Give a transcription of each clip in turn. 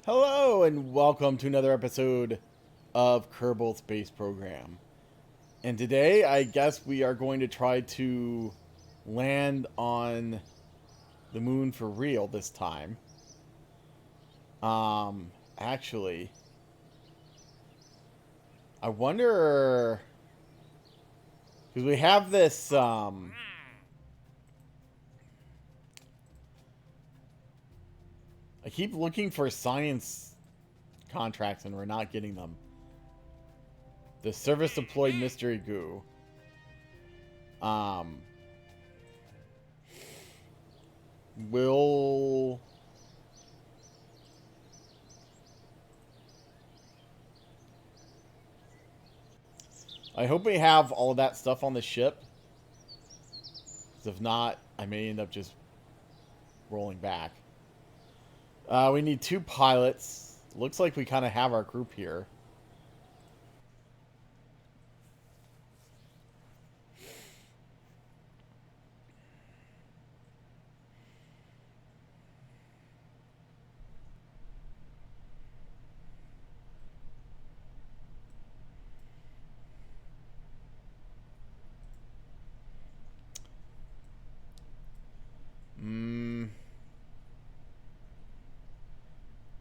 Hello and welcome to another episode of Kerbal Space Program. And today, I guess we are going to try to land on the moon for real this time. Actually, I wonder because we have this I keep looking for science contracts and we're not getting them. The service deployed mystery goo. Will I hope we have all of that stuff on the ship. If not, I may end up just rolling back. We need 2 pilots. Looks like we kind of have our group here.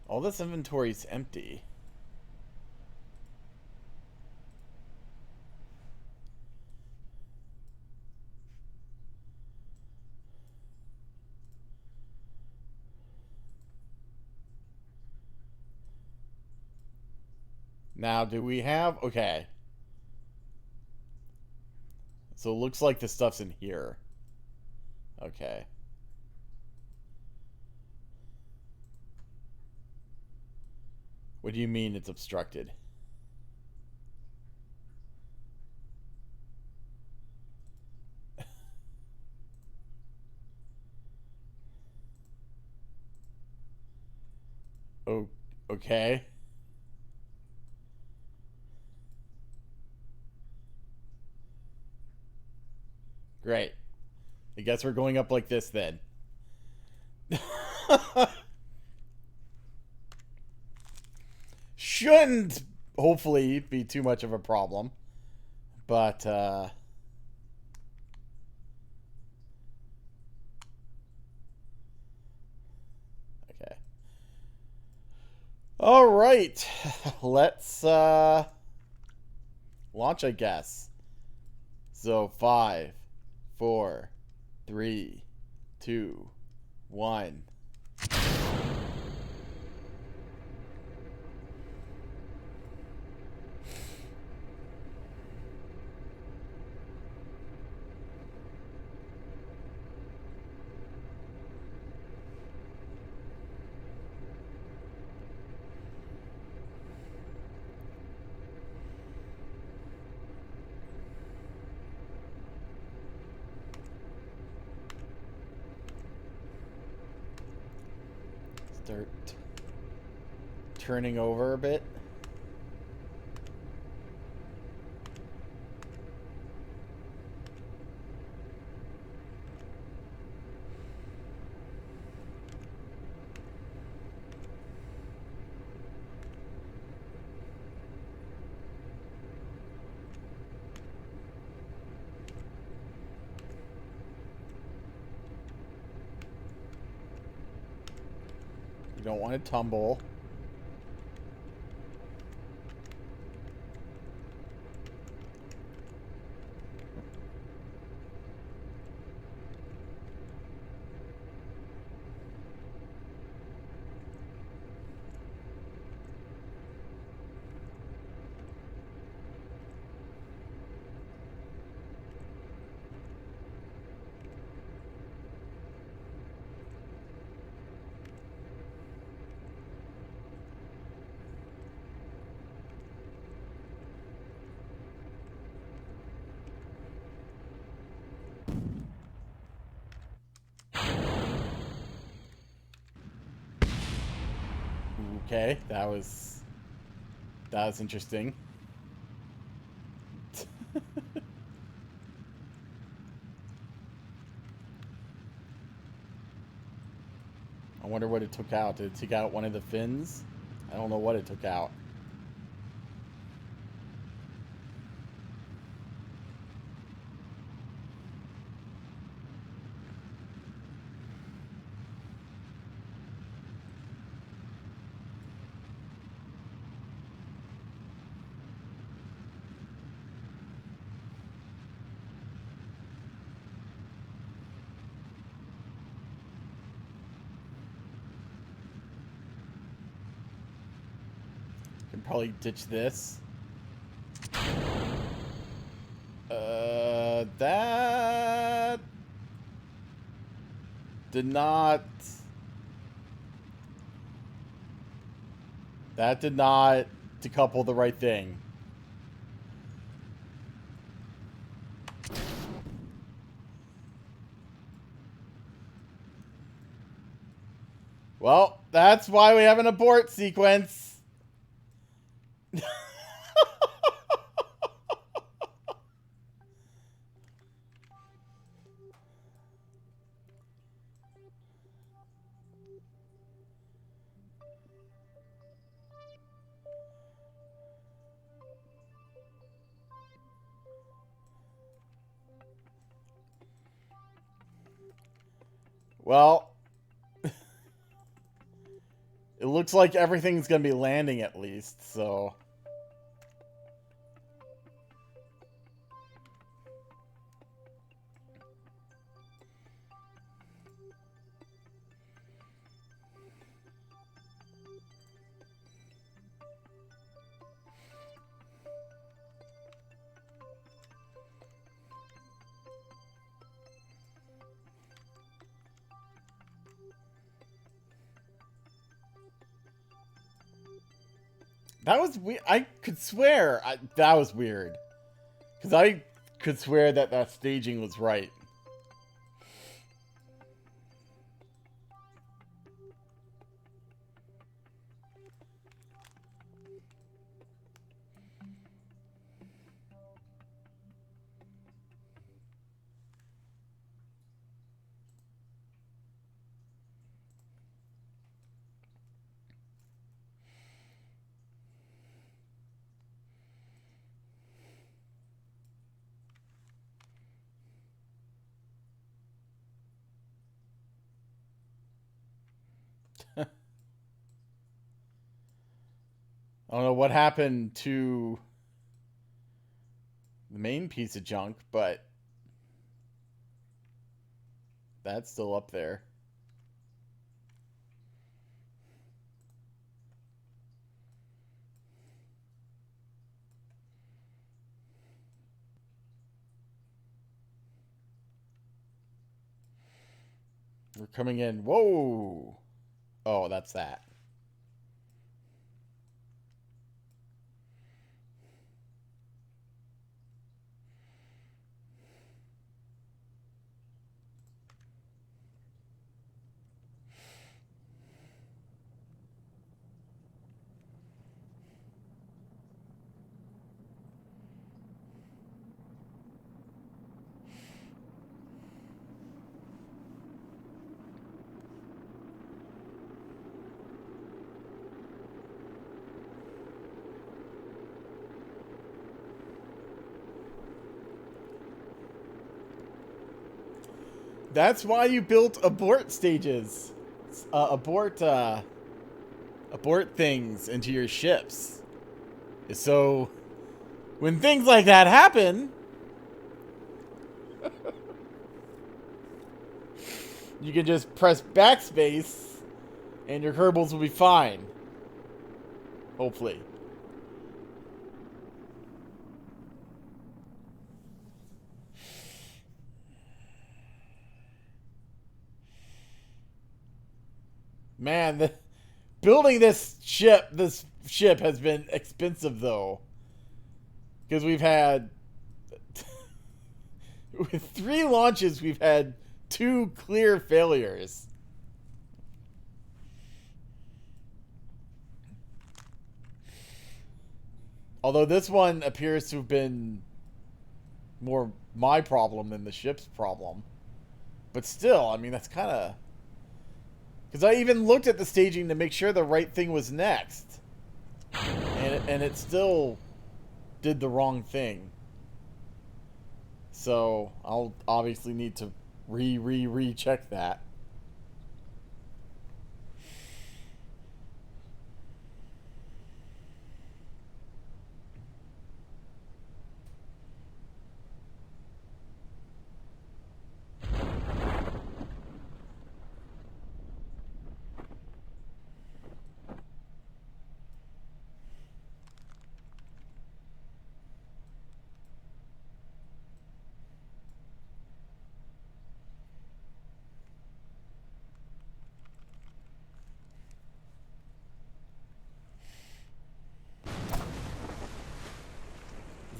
All this inventory is empty. Now, do we have... Okay. So it looks like the stuff's in here. Okay. What do you mean it's obstructed? Oh, okay. Great. I guess we're going up like this then. Shouldn't, hopefully, be too much of a problem. But, okay. Alright. Let's, launch, I guess. So, 5, 4, 3, 2, 1. Start turning over a bit. You don't want to tumble. Okay, that was interesting. I wonder what it took out. Did it take out one of the fins? I don't know what it took out. Probably ditch this. That did not. That did not decouple the right thing. Well, that's why we have an abort sequence. Well, it looks like everything's going to be landing at least, so... That was weird. I could swear that was weird. Because I could swear that that staging was right. I don't know what happened to the main piece of junk, but that's still up there. We're coming in. Whoa! Oh, that's that. That's why you built abort stages. Abort things into your ships. So when things like that happen, you can just press backspace and your Kerbals will be fine. Hopefully. Man, building this ship has been expensive though. Because we've had with 3 launches, we've had 2 clear failures. Although this one appears to have been more my problem than the ship's problem. But still, I mean, that's kind of Because I even looked at the staging to make sure the right thing was next. And it still did the wrong thing. So I'll obviously need to recheck that.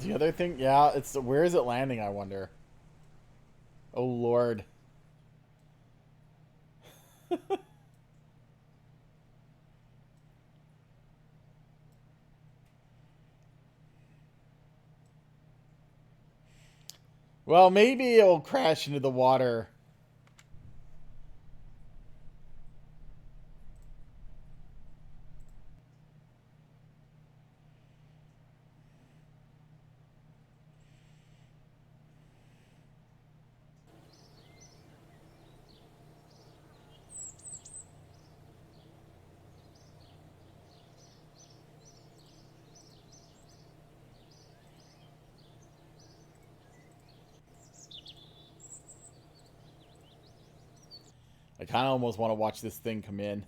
The other thing, yeah, it's where is it landing, I wonder. Oh Lord. Well, maybe it'll crash into the water. I kind of almost want to watch this thing come in.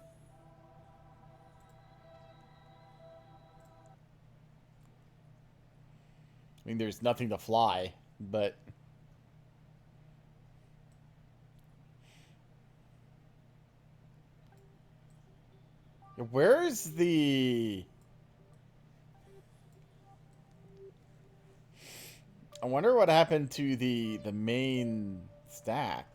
I mean, there's nothing to fly, but... Where's the... I wonder what happened to the main stack.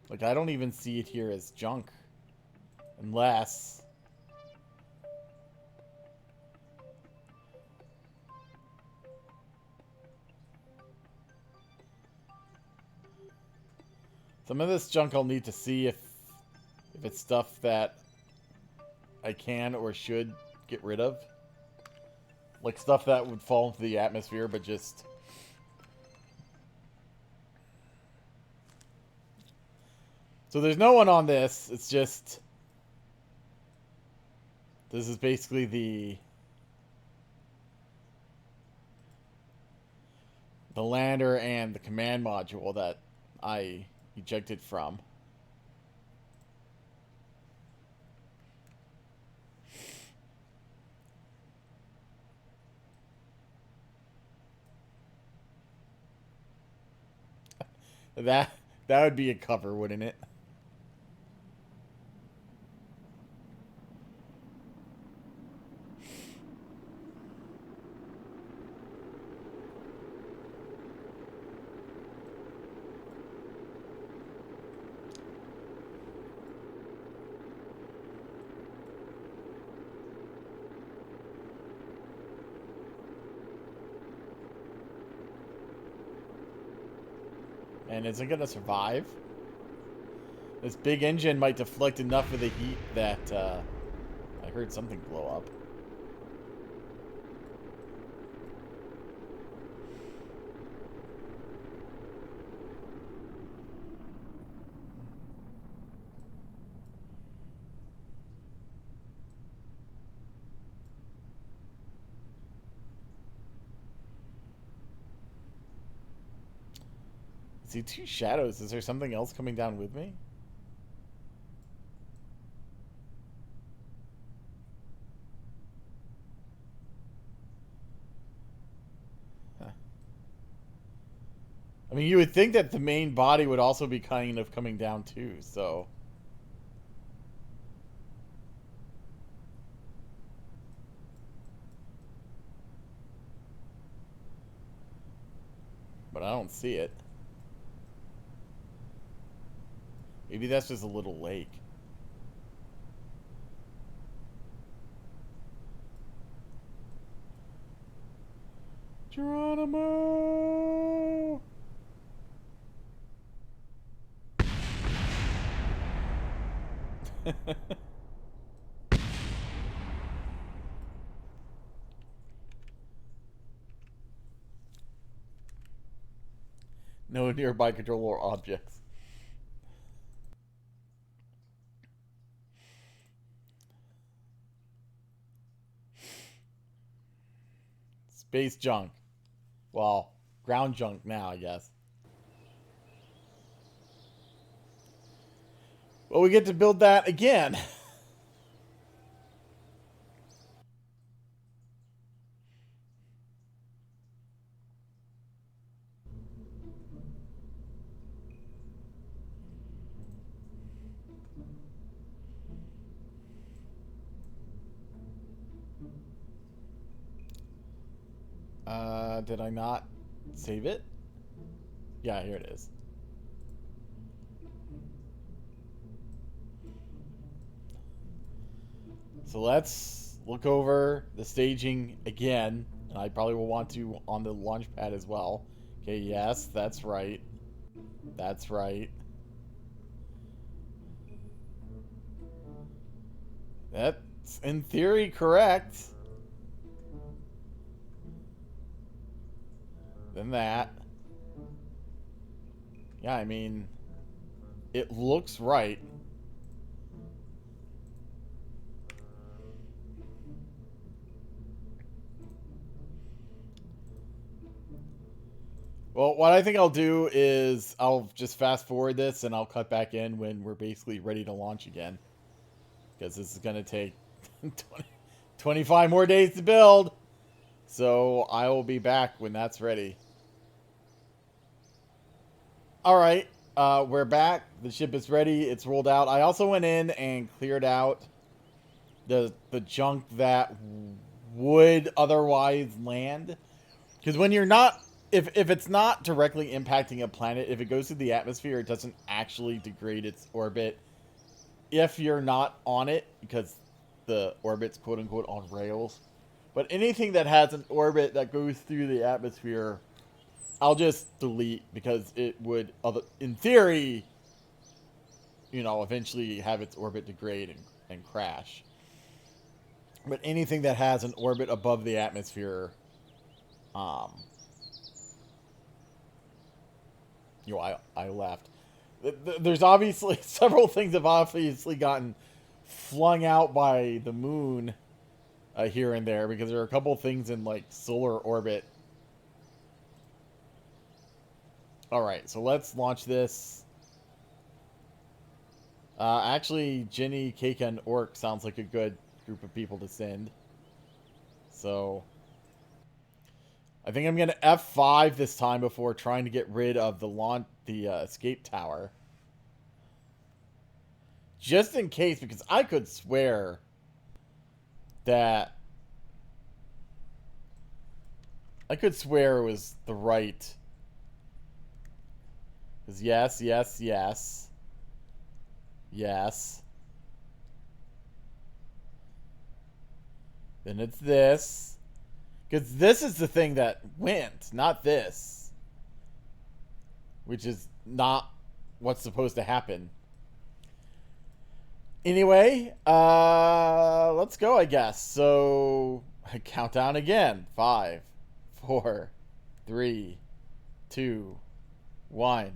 Like, I don't even see it here as junk. Unless... Some of this junk I'll need to see if it's stuff that I can or should get rid of. Like stuff that would fall into the atmosphere, but just... So there's no one on this. It's just... This is basically the lander and the command module that I ejected from. That would be a cover, wouldn't it? And is it going to survive? This big engine might deflect enough of the heat that I heard something blow up. See, two shadows. Is there something else coming down with me? Huh. I mean, you would think that the main body would also be kind of coming down too, so... But I don't see it. Maybe that's just a little lake. Geronimo! No nearby controller objects. Space junk. Well, ground junk now, I guess. Well, we get to build that again. Did I not save it? Yeah, here it is. So let's look over the staging again. And I probably will want to on the launch pad as well. Okay, yes, that's right. That's right. That's in theory correct. Then that. Yeah, I mean, it looks right. Well, what I think I'll do is I'll just fast forward this and I'll cut back in when we're basically ready to launch again. Because this is going to take 25 more days to build. So I will be back when that's ready. Alright, we're back. The ship is ready. It's rolled out. I also went in and cleared out the junk that would otherwise land. Because when you're not... If it's not directly impacting a planet, if it goes through the atmosphere, it doesn't actually degrade its orbit. If you're not on it, because the orbit's quote-unquote on rails. But anything that has an orbit that goes through the atmosphere, I'll just delete, because it would, in theory, you know, eventually have its orbit degrade and crash. But anything that has an orbit above the atmosphere, you know, I left. There's obviously several things have obviously gotten flung out by the moon here and there, because there are a couple things in like solar orbit. All right, so let's launch this. Actually, Jenny, Keika, and Orc sounds like a good group of people to send. So I think I'm going to F5 this time before trying to get rid of the escape tower. Just in case, because I could swear that... I could swear it was the right... Because yes, yes, yes. Yes. Then it's this. Because this is the thing that went, not this. Which is not what's supposed to happen. Anyway, let's go, I guess. So, countdown again. 5, 4, 3, 2, 1.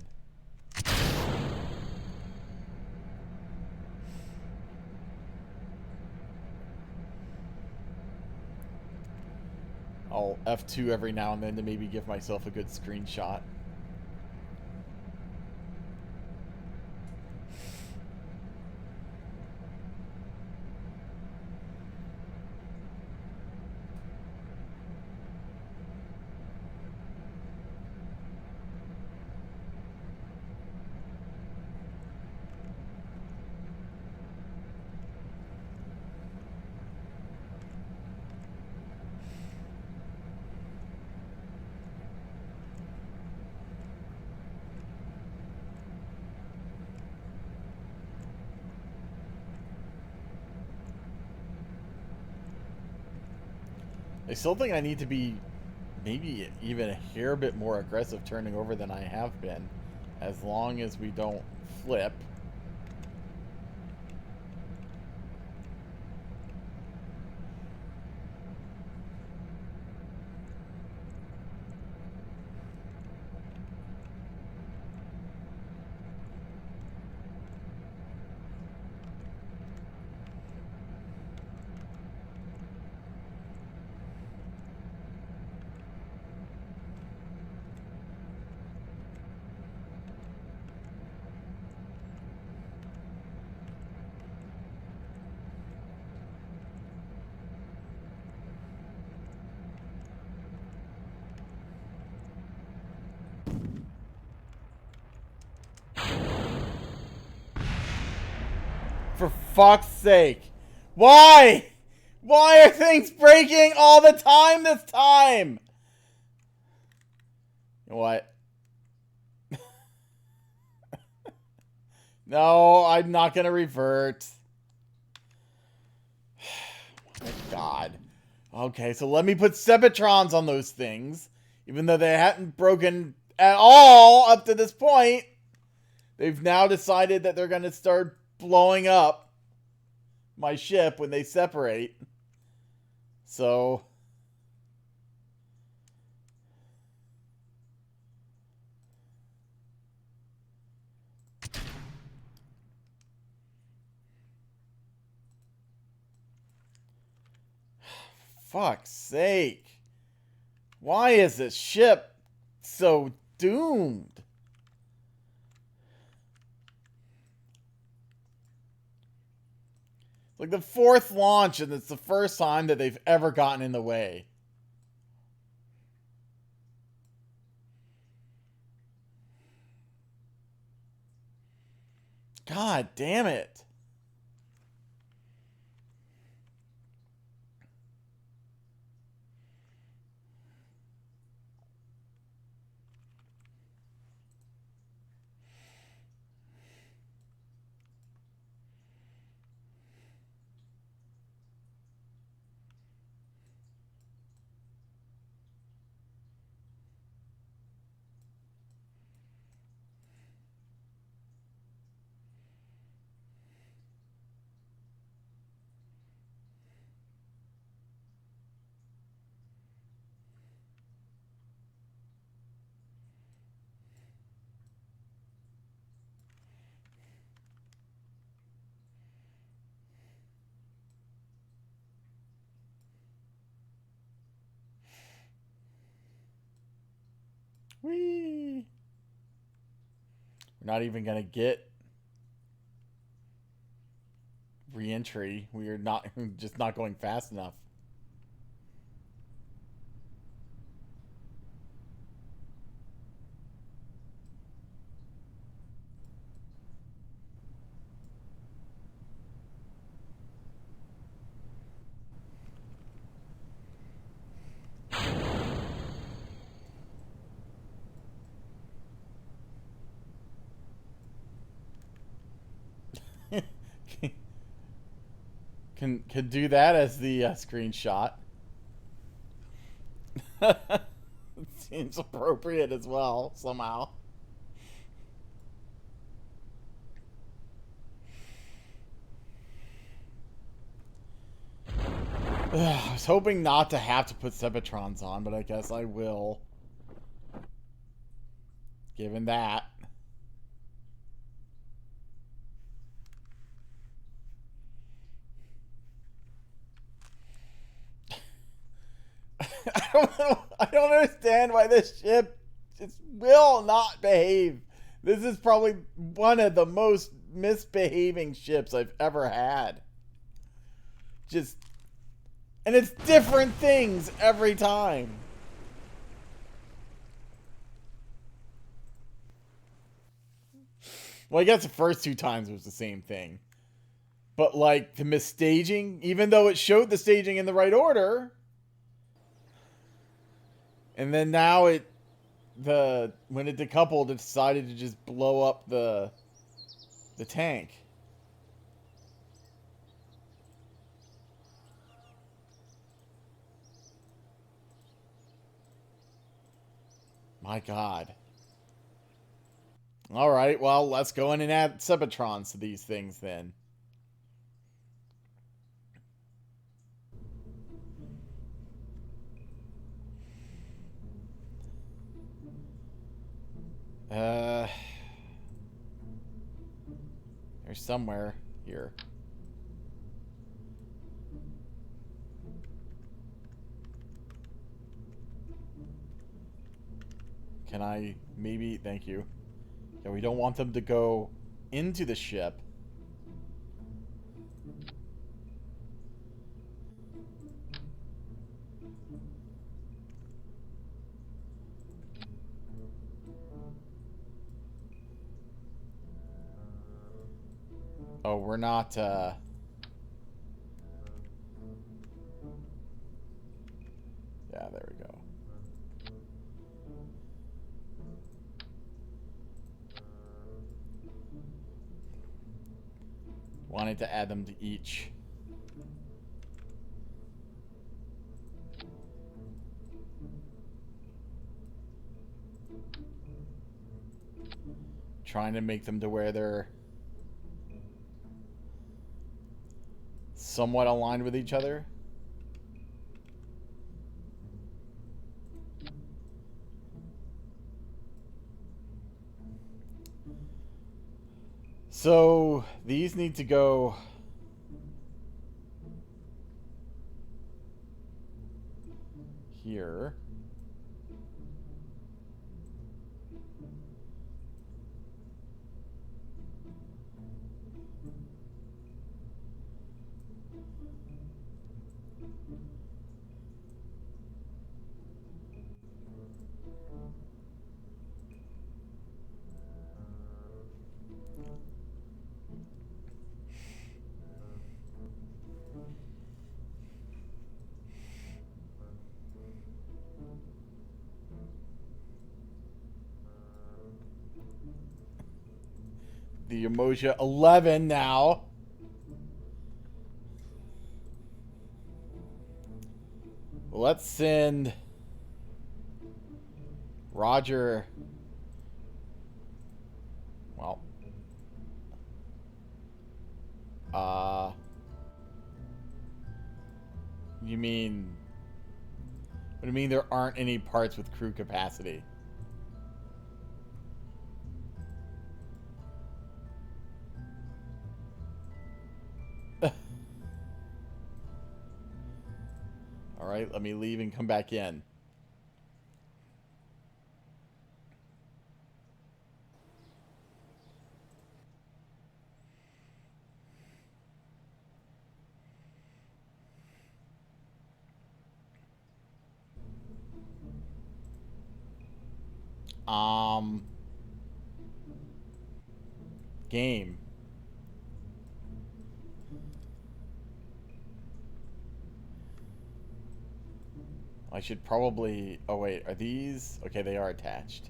I'll F2 every now and then to maybe give myself a good screenshot. I still think I need to be maybe even a hair bit more aggressive turning over than I have been, as long as we don't flip. For fuck's sake. Why? Why are things breaking all the time this time? You know what? No, I'm not going to revert. Oh my god. Okay, so let me put Sepatrons on those things. Even though they hadn't broken at all up to this point. They've now decided that they're going to start blowing up my ship when they separate. So... fuck's sake. Why is this ship so doomed? It's like the 4th launch, and it's the first time that they've ever gotten in the way. God damn it. Whee! We're not even going to get re-entry. We are not just not going fast enough. Can do that as the screenshot. Seems appropriate as well, somehow. I was hoping not to have to put Sepatrons on, but I guess I will. Given that. I don't understand why this ship just will not behave. This is probably one of the most misbehaving ships I've ever had. Just... and it's different things every time. Well, I guess the first 2 times was the same thing. But, like, the misstaging, even though it showed the staging in the right order... and then now when it decoupled, it decided to just blow up the tank. My God. Alright, well, let's go in and add Cybertrons to these things then. There's somewhere here. Can I maybe... Thank you. Yeah, we don't want them to go into the ship. Oh, we're not, Yeah, there we go. Wanted to add them to each. Trying to make them to where they're somewhat aligned with each other. So these need to go here. The Emoja 11 now. Let's send Roger. Well, you mean, what do you mean there aren't any parts with crew capacity? Alright, let me leave and come back in. Game. I should probably... Oh, wait. Are these... Okay, they are attached.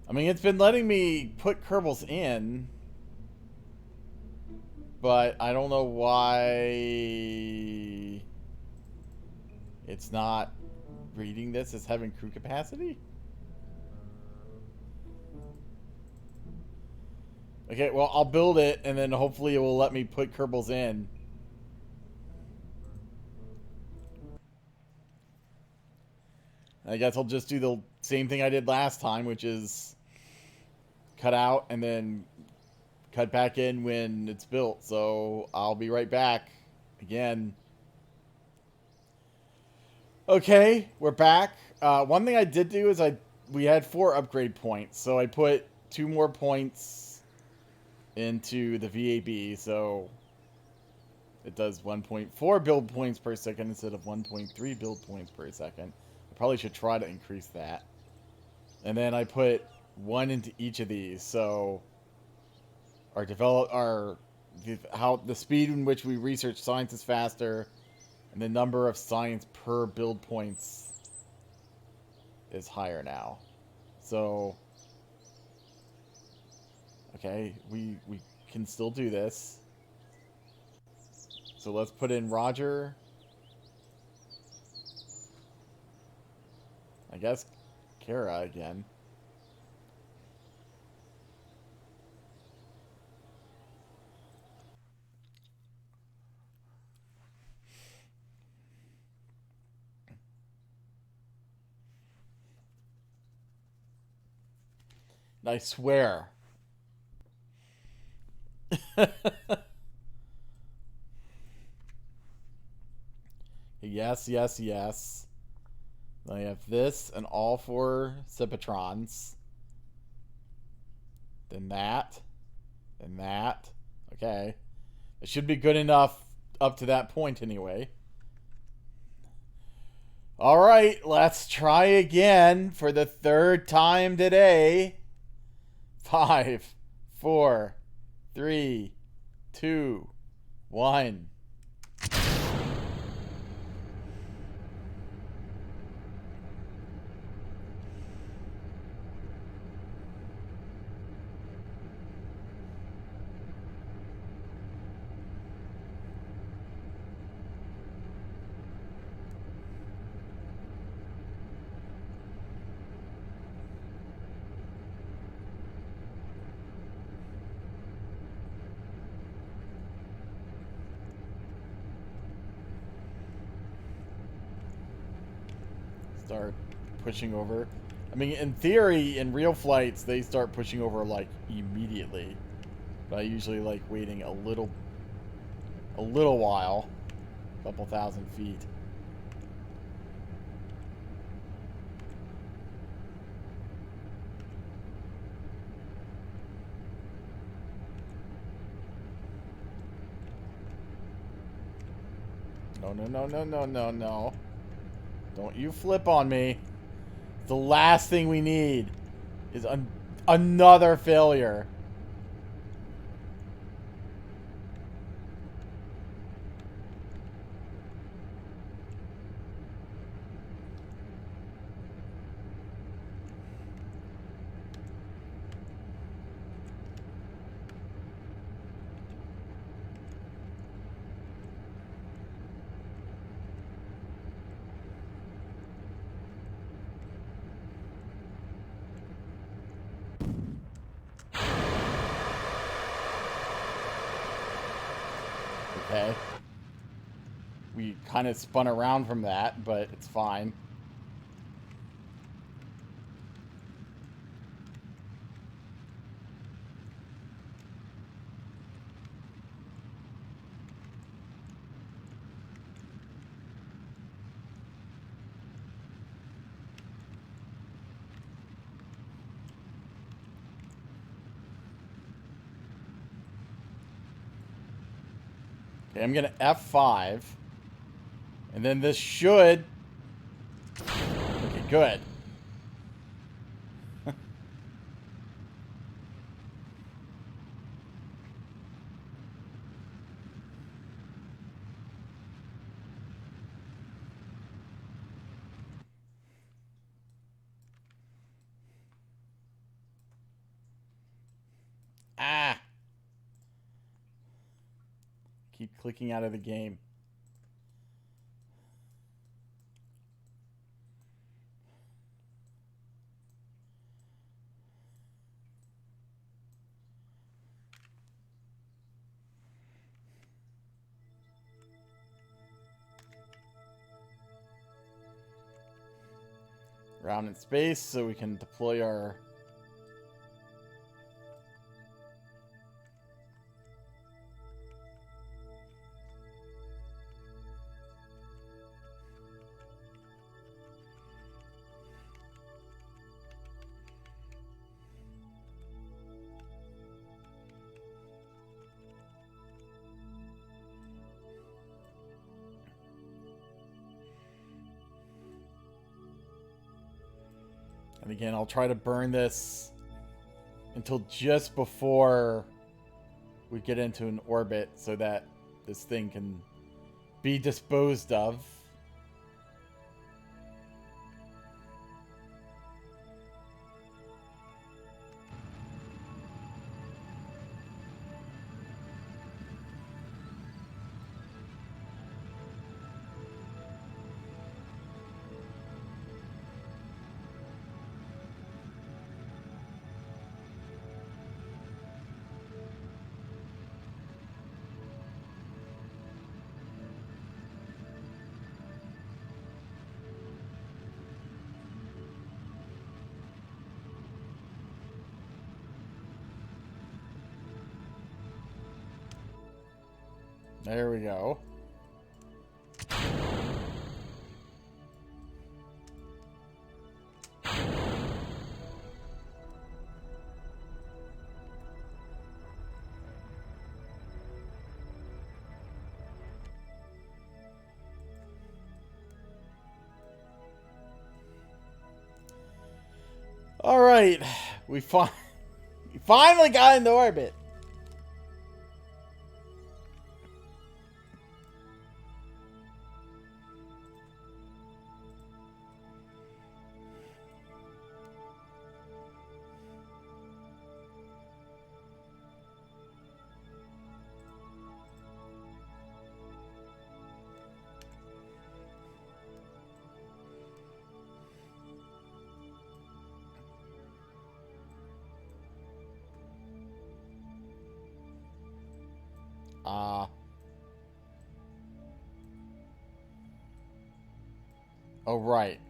I mean, it's been letting me put Kerbals in. But I don't know why... It's not reading this as having crew capacity? Okay, well, I'll build it, and then hopefully it will let me put Kerbals in. I guess I'll just do the same thing I did last time, which is cut out and then cut back in when it's built. So I'll be right back again. Okay, we're back. One thing I did do is we had 4 upgrade points, so I put 2 more points into the VAB, so it does 1.4 build points per second instead of 1.3 build points per second. I probably should try to increase that. And then I put 1 into each of these, so how the speed in which we research science is faster, and the number of science per build points is higher now. So, okay, we can still do this. So let's put in Roger. I guess Kara again. I swear. Yes, yes, yes. Then I have this and all 4 Cipatrons. Then that. Then that. Okay. It should be good enough up to that point anyway. Alright, let's try again for the 3rd time today. 5, 4, 3, 2, 1. Start pushing over. I mean, in theory, in real flights, they start pushing over like immediately. But I usually like waiting a little while, a couple thousand feet. No, no, no, no, no, no, no. Don't you flip on me. The last thing we need is another failure. Okay. We kind of spun around from that, but it's fine. Okay, I'm gonna F5. And then this should... Okay, good. Ah! Keep clicking out of the game. Around in space so we can deploy our... And again, I'll try to burn this until just before we get into an orbit so that this thing can be disposed of. There we go. All right, we finally got into orbit. Oh, right.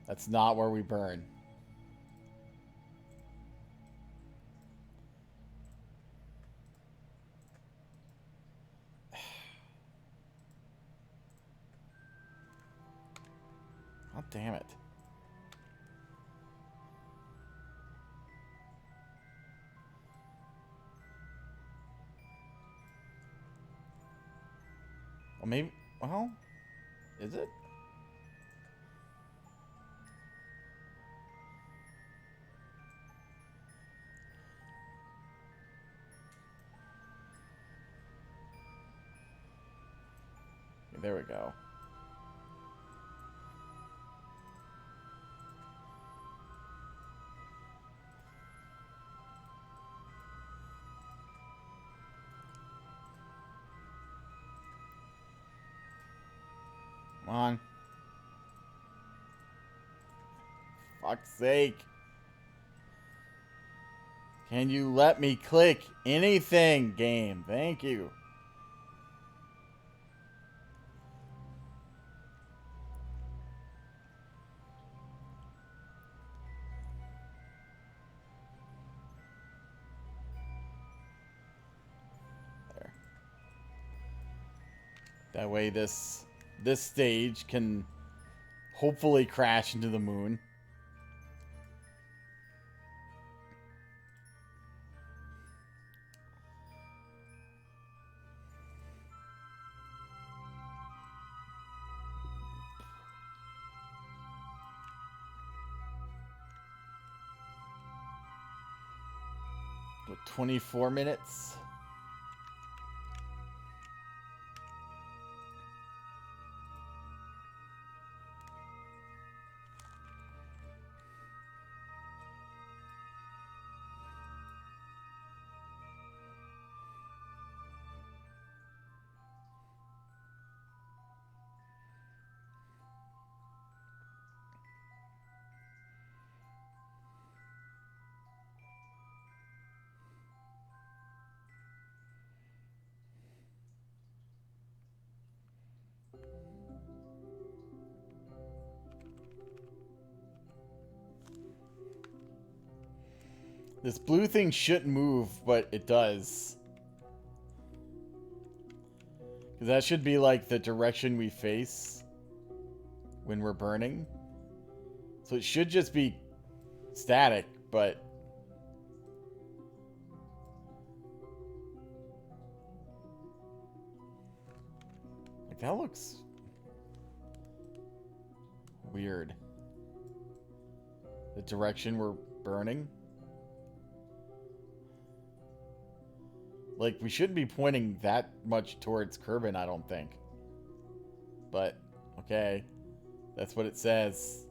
That's not where we burn. Oh, damn it. Well, maybe... Well, is it? There we go. Come on. Fuck's sake. Can you let me click anything, game? Thank you. There. That way this stage can hopefully crash into the moon. What, 24 minutes? This blue thing shouldn't move, but it does. Because that should be like the direction we face when we're burning. So it should just be static, but... Like, that looks... weird. The direction we're burning. Like, we shouldn't be pointing that much towards Kerbal, I don't think. But, okay. That's what it says.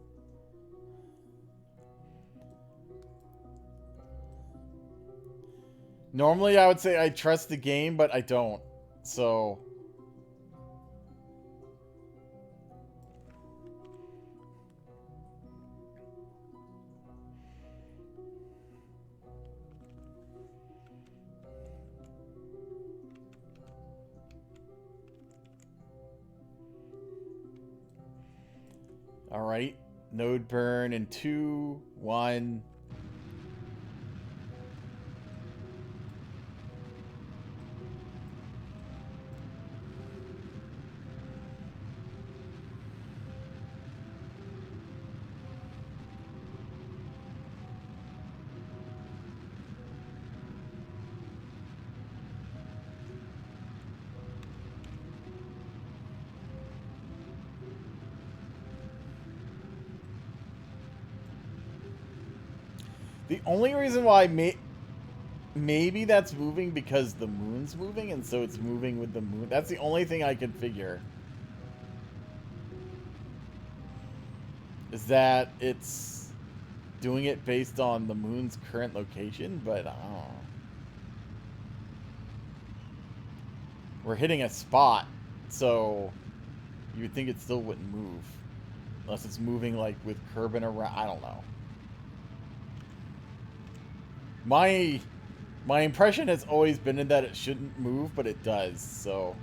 Normally, I would say I trust the game, but I don't. So... Alright, node burn in 2, 1. The only reason why maybe that's moving because the moon's moving, and so it's moving with the moon. That's the only thing I could figure. Is that it's doing it based on the moon's current location, but I don't know. We're hitting a spot, so you would think it still wouldn't move. Unless it's moving like with Kerbal around. I don't know. My impression has always been that it shouldn't move, but it does, so.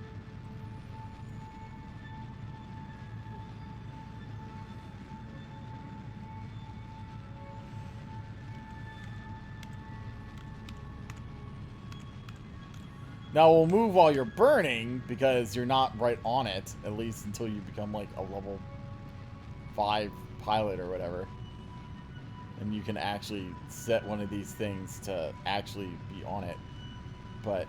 Now, we'll move while you're burning, because you're not right on it, at least until you become, like, a level 5 pilot or whatever. And you can actually set one of these things to actually be on it. But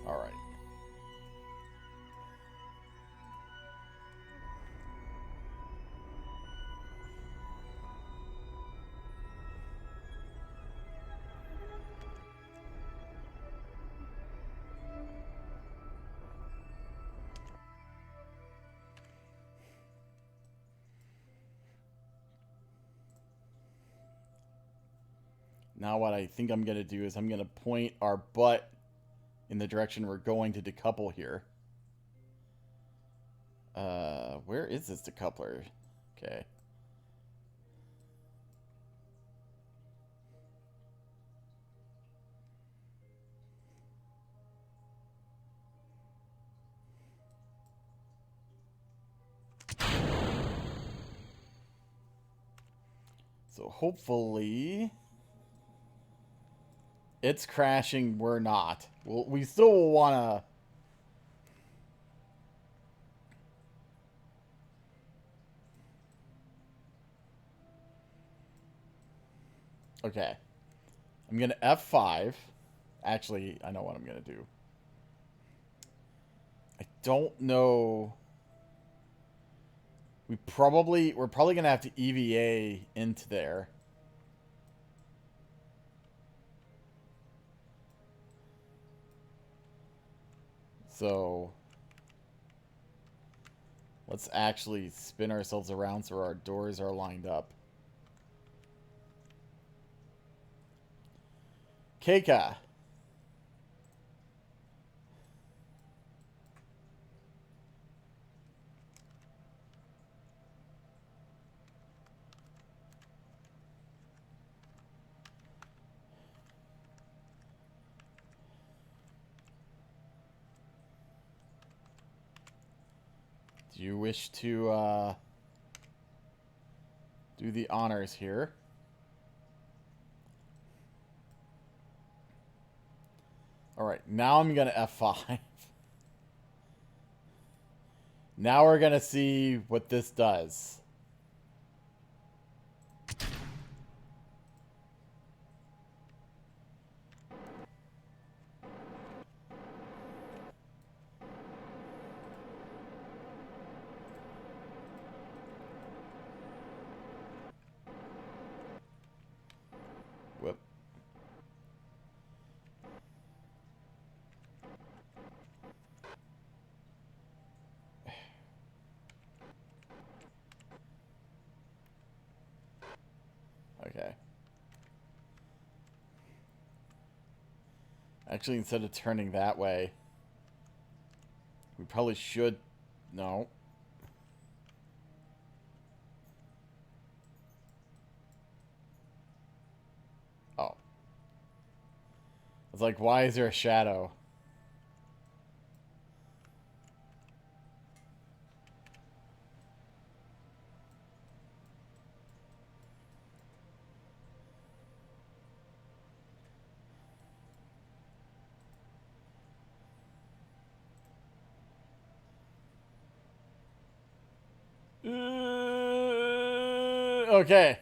alright. Now what I think I'm going to do is I'm going to point our butt in the direction we're going to decouple here. Where is this decoupler? Okay. So hopefully it's crashing, we're not. We still will want to... Okay. I'm going to F5. Actually, I know what I'm going to do. I don't know... We're probably going to have to EVA into there. So let's actually spin ourselves around so our doors are lined up. Keika. Do you wish to do the honors here? Alright, now I'm going to F5. Now we're going to see what this does. Whoop. Okay. Actually, instead of turning that way, we probably should... No. Oh. It's like, why is there a shadow? Okay.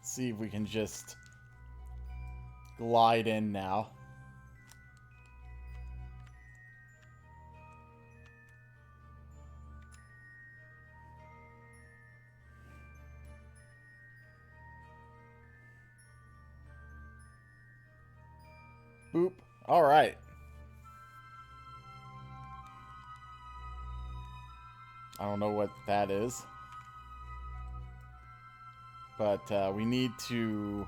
See if we can just glide in now. Boop. All right. I don't know what that is. But we need to...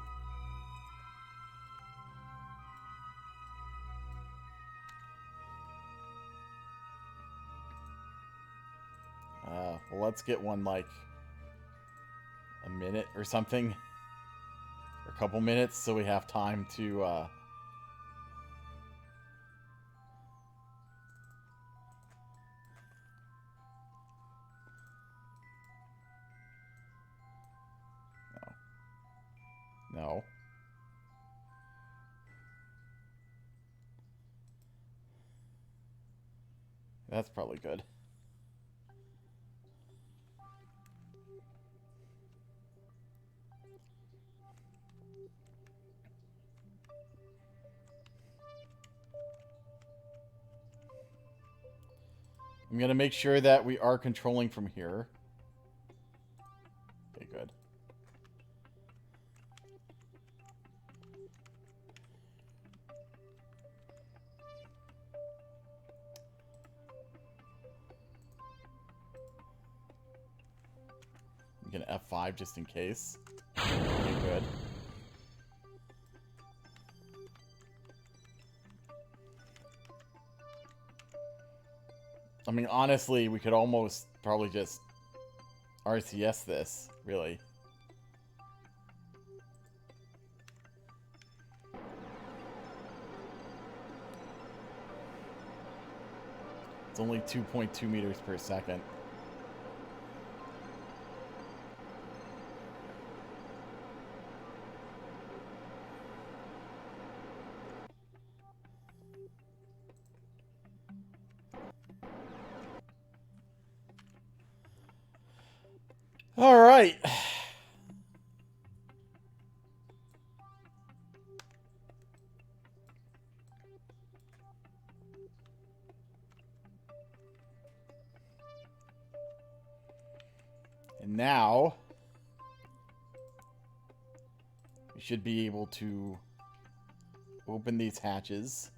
well, let's get one like a minute or something. Or a couple minutes so we have time to... No. That's probably good. I'm going to make sure that we are controlling from here. Okay, good. I'm going to F5 just in case. Okay, good. I mean, honestly, we could almost probably just RCS this, really. It's only 2.2 meters per second. All right. And now we should be able to open these hatches.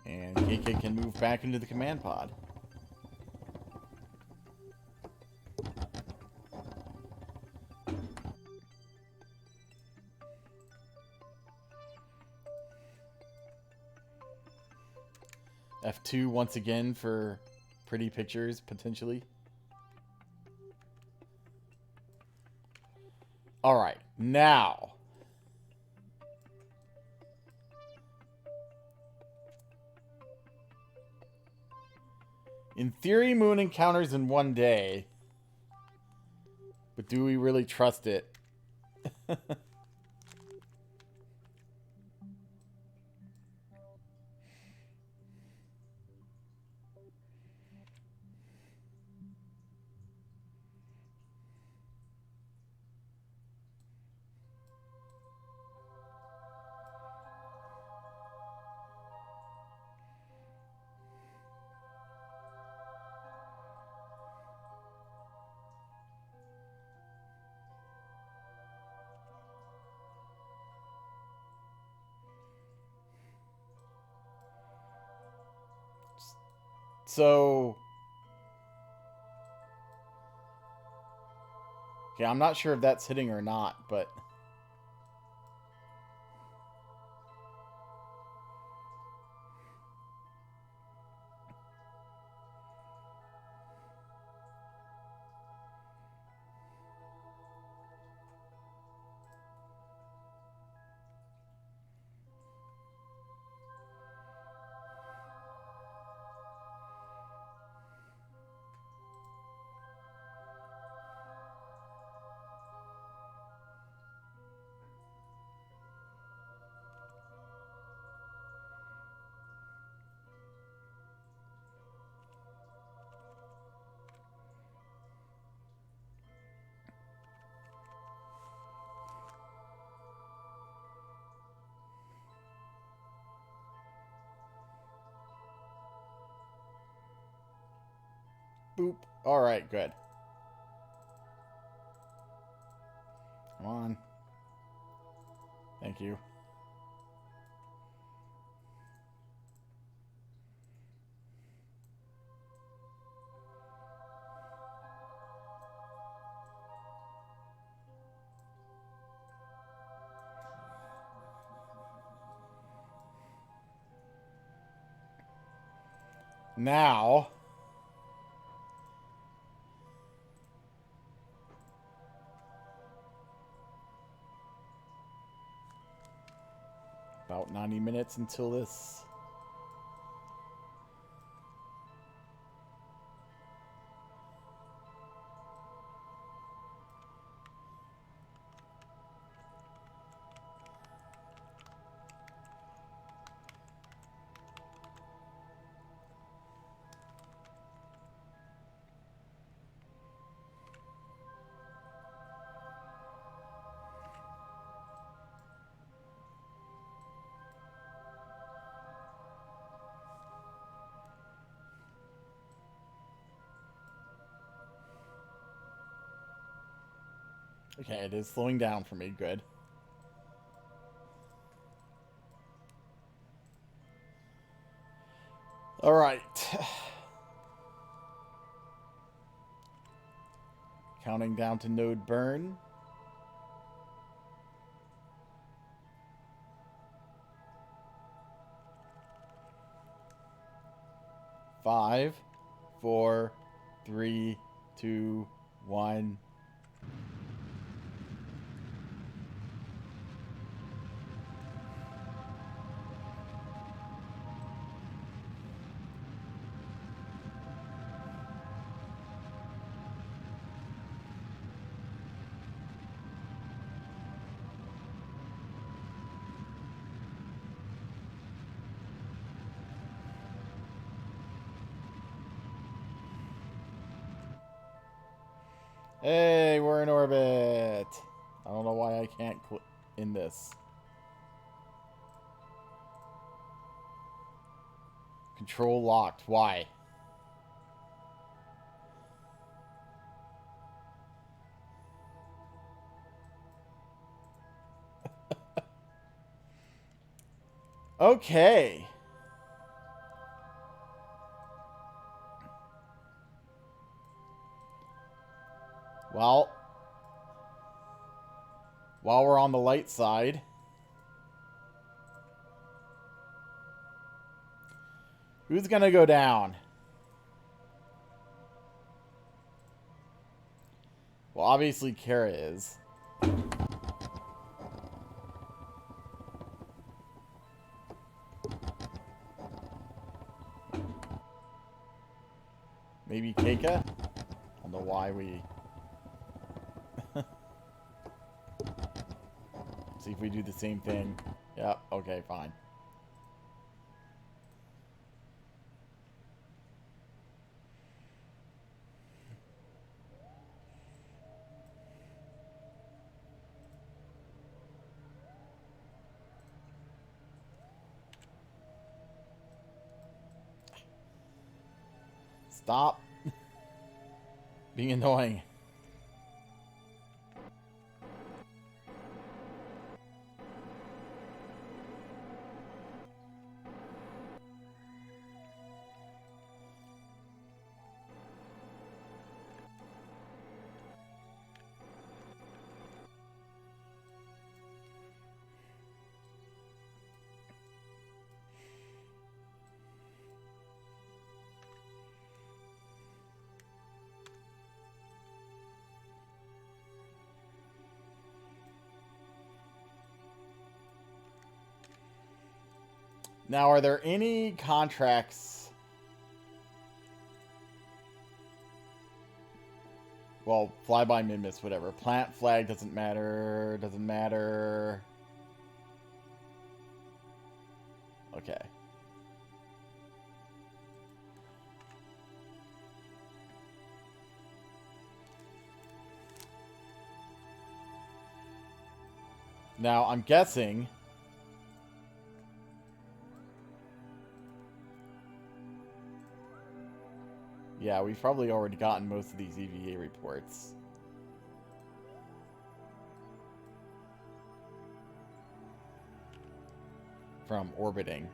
And KK can move back into the command pod. F2 once again for pretty pictures, potentially. Alright, now In theory, moon encounters in 1 day. But do we really trust it? So... Okay, I'm not sure if that's hitting or not, but... Boop. Alright, good. Come on. Thank you. Now... About 90 minutes until this... Okay, it is slowing down for me. Good. Alright. Counting down to node burn. 5, 4, 3, 2, 1. Hey, we're in orbit. I don't know why I can't in this. Control locked. Why? Okay. Well, while we're on the light side, who's gonna go down? Well, obviously Kara is. Maybe Keika? I don't know why we... See if we do the same thing. Yeah, okay, fine. Stop being annoying. Now, are there any contracts? Well, flyby, mid-miss, whatever. Plant flag doesn't matter. Doesn't matter. Okay. Now, I'm guessing... Yeah, we've probably already gotten most of these EVA reports. From orbiting.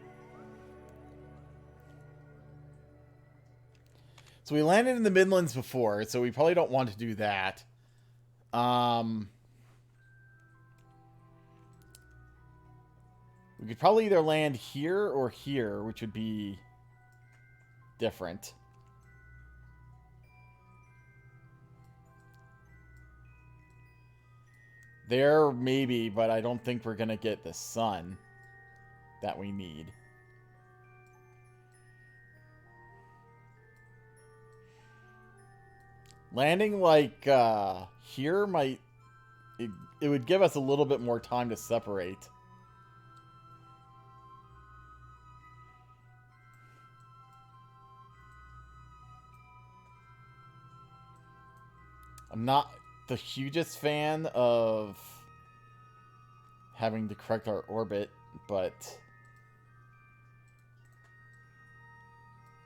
So we landed in the Midlands before, so we probably don't want to do that. We could probably either land here or here, which would be different. There, maybe, but I don't think we're going to get the sun that we need. Landing, like, here might... It would give us a little bit more time to separate. I'm not the hugest fan of having to correct our orbit, but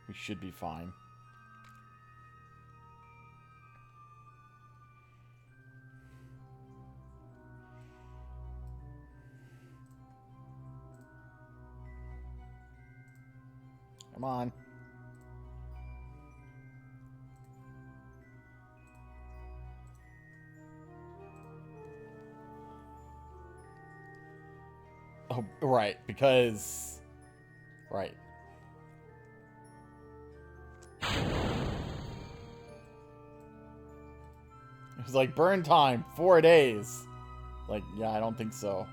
we should be fine. Come on. Oh, right, because... Right. It was like, burn time, 4 days. Like, yeah, I don't think so.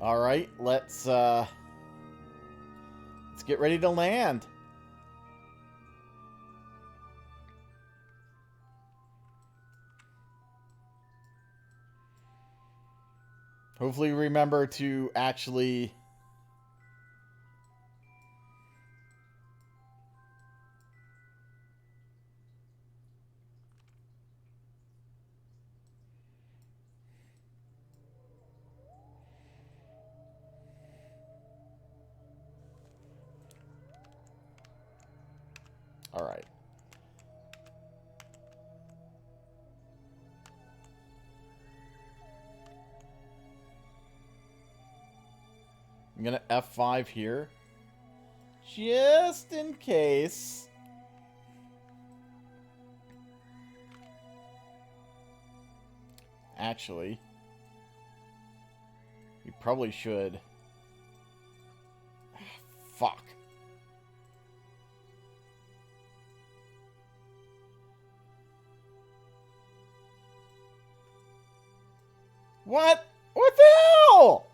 All right, let's get ready to land. Hopefully remember to actually all right. I'm going to F5 here. Just in case. Actually, we probably should. Fuck. What? What the hell?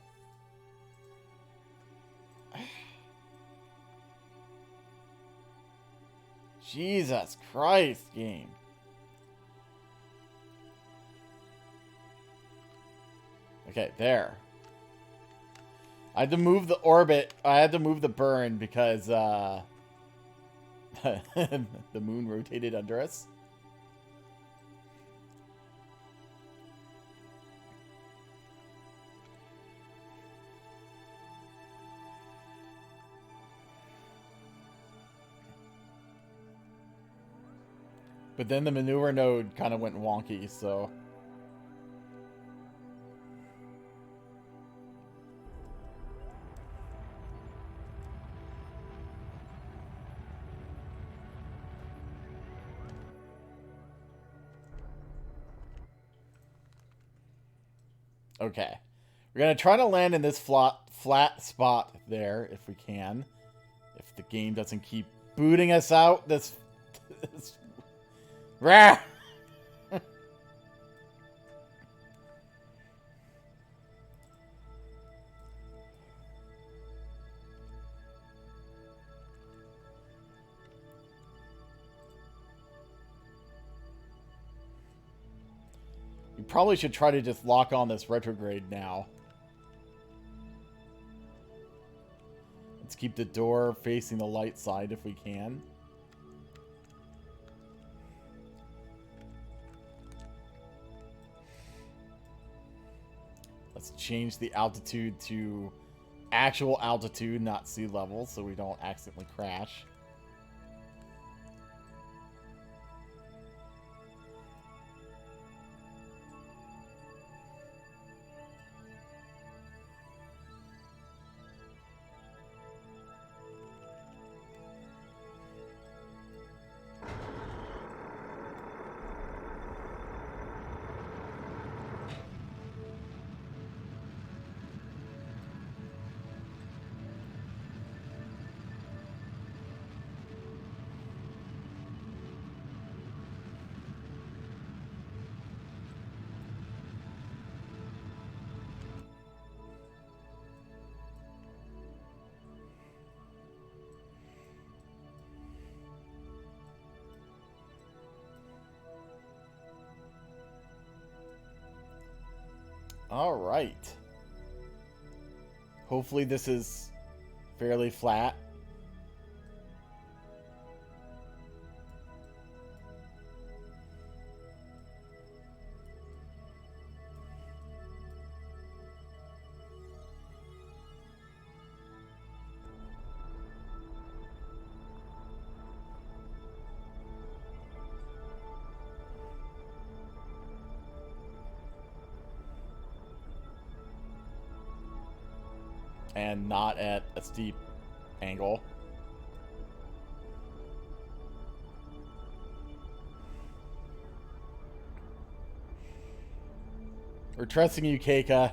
Jesus Christ, game. Okay, there. I had to move the orbit. I had to move the burn because the moon rotated under us. But then the maneuver node kind of went wonky, so... Okay. We're going to try to land in this flat spot there, if we can. If the game doesn't keep booting us out. This Rah! We probably should try to just lock on this retrograde now. Let's keep the door facing the light side if we can. Let's change the altitude to actual altitude, not sea level, so we don't accidentally crash. All right. Hopefully this is fairly flat. And not at a steep angle. We're trusting you, Keika.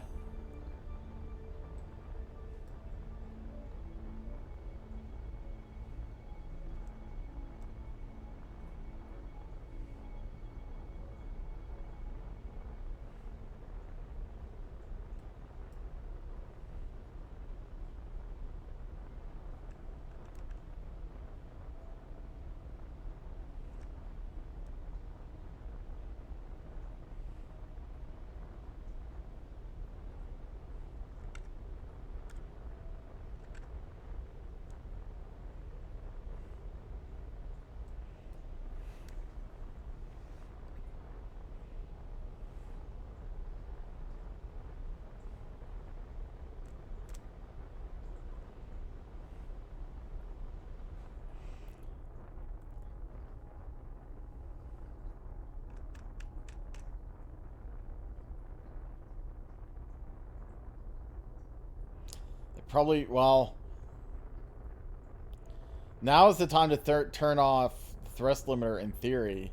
Probably, well, now is the time to turn off the thrust limiter in theory.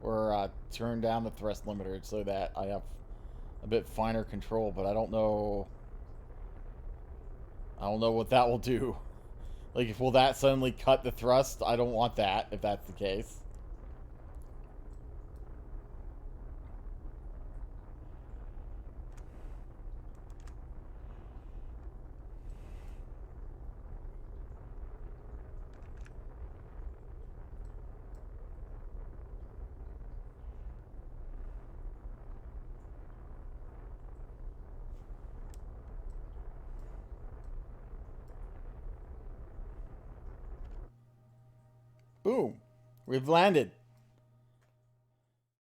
Or turn down the thrust limiter so that I have a bit finer control, but I don't know what that will do. Like, will that suddenly cut the thrust? I don't want that, if that's the case. Boom. We've landed.